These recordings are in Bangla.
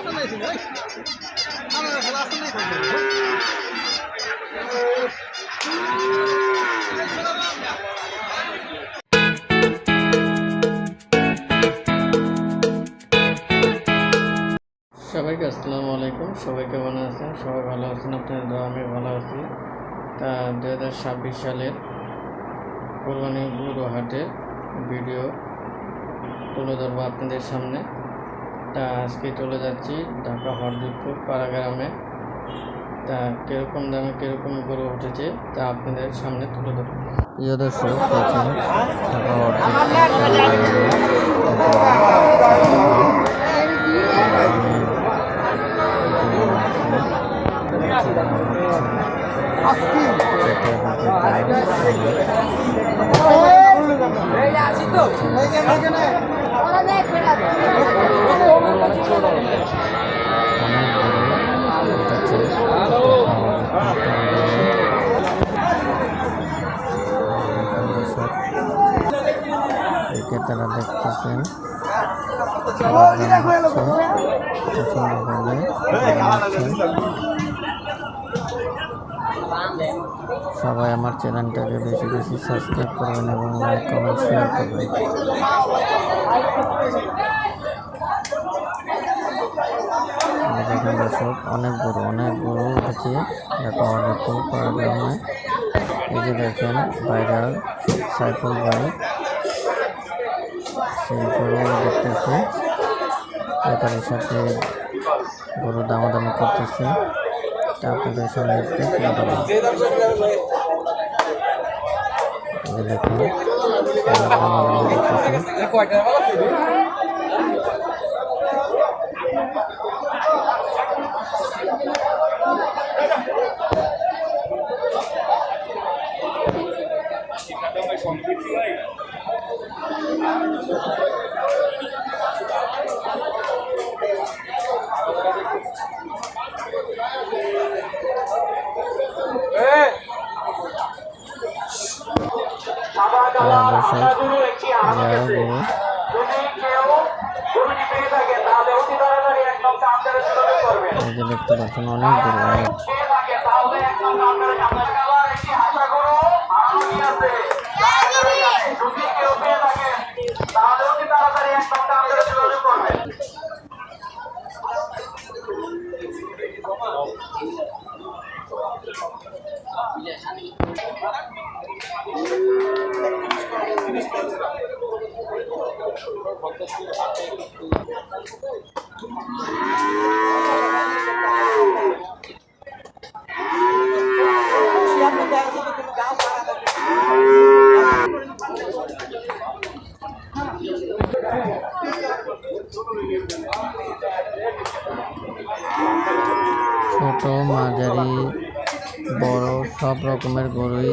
সবাইকে আসসালামু আলাইকুম। সবাই কেমন আছেন? সবাই ভালো আছেন? আপনাদের দোয়া আমি ভালো আছি। তা 2026 সালের কোরবানি গরু হাটের ভিডিও তুলে ধরবো আপনাদের সামনে। তা আজকে চলে যাচ্ছি ঢাকা হরজতপুর পাড়াগ্রামে। তা কীরকম দামে কীরকম গরু উঠেছে তা আপনাদের সামনে তুলে ধরবো। প্রিয় দর্শক, দেখেন ঢাকা তারা দেখতেছেন সবাই আমার চ্যানেলটাকে বেশি বেশি সাবস্ক্রাইব করবেন এবং লাইক কমেন্ট শেয়ার করবেন। দেখেন দর্শক, অনেক গরু উঠেছে ঢাকা হরজতপুর পাড়াগ্রামে। এই যে দেখেন ভাইরাল সাইফুল ভাই সেই গরু দেখতেছে, ব্যাপারের সাথে গরু দামাদামি করতেছে। তা আপনাদের সামনে দেখতে দেখুন দামাদামি করতেছে। দেখতে পাচ্ছেন অনেক গরু। ছোট মাঝারি বড় সব রকমের গরুই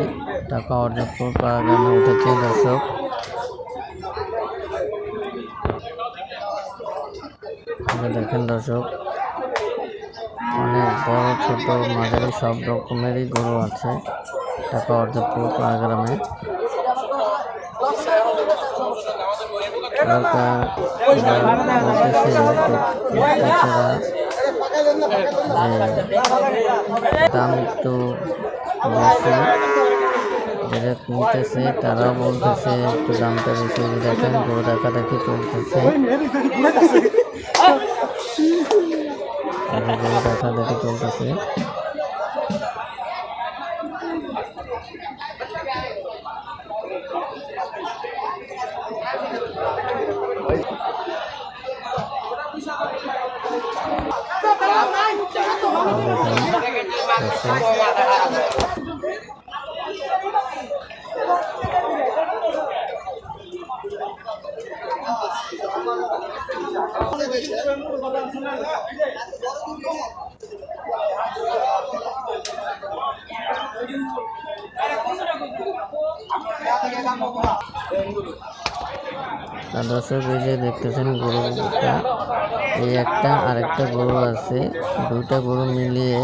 ঢাকা হরজতপুর পাড়াগ্রামে উঠেছে দর্শক। দেখেন দর্শক, অনেক বড় ছোট মাঝারি সব রকমেরই গরু আছে ঢাকা হরজতপুর পাড়াগ্রামে। দাম একটু বেশি যারা কিনতেছে তারাও বলতেছে একটু দামটা বেশি। দেখেন গরু দেখাদেখি চলতেছে, গরু দেখাদেখি চলতেছে। দর্শক, এই যে দেখতেছেন গরুটা, এই একটা আরেকটা গরু আছে, দুইটা গরু মিলিয়ে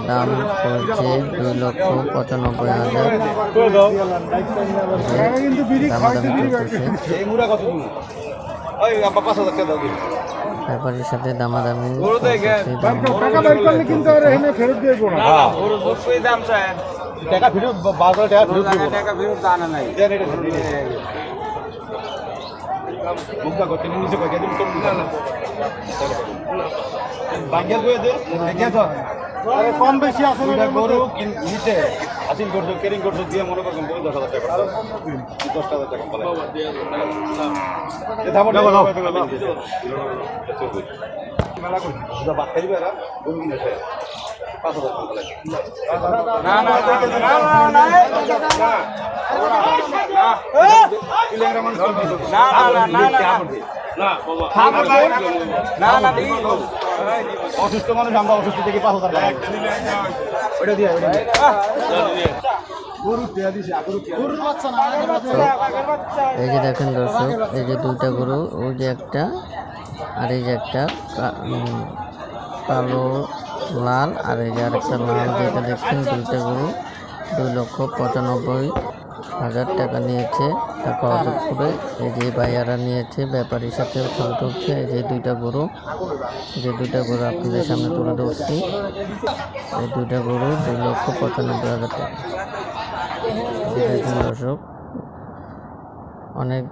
দাম পড়ছে 2,95,000। দামাদামি করতেছে। ব্যাপারীর সাথে দামাদামি টাকা ফেরত 12 টাকা ফেরত দিব টাকা ফেরত আনা নাই মুখটা করতে নিচে কই দিন তো বাঙ্গেল কই দে দেখিয়া তো আরে কম বেশি আছে না গরু নিচে আসিল করছো কেরিং করছো দিয়ে মনে করুন 10,000 টাকা আর 10,000 টাকা বলে এ দাও দাও মেলা কই দা বাকি দিবে না গরু কিনেছে 5,000 টাকা বলে না না অসুস্থ মানুষ আমরা অসুস্থ থেকে 5,000 টাকা ওটা দিয়ে এই যে দেখেন দর্শক, এই যে দুইটা গরু, ওই যে একটা আর এই যে একটা কালো লাল, আর এই যে আরেকটা লাল, যেটা দেখছেন দুইটা গরু 2,95,000 টাকা নিয়েছে টাকা অযোগ করে। এই যে ভাইয়ারা নিয়েছে, ব্যাপারীর সাথে ছবি তুলছে। এই যে দুইটা গরু আপনাদের সামনে তুলে ধরছি। এই দুইটা গরু 2,95,000 টাকা। দেখুন দর্শক, অনেক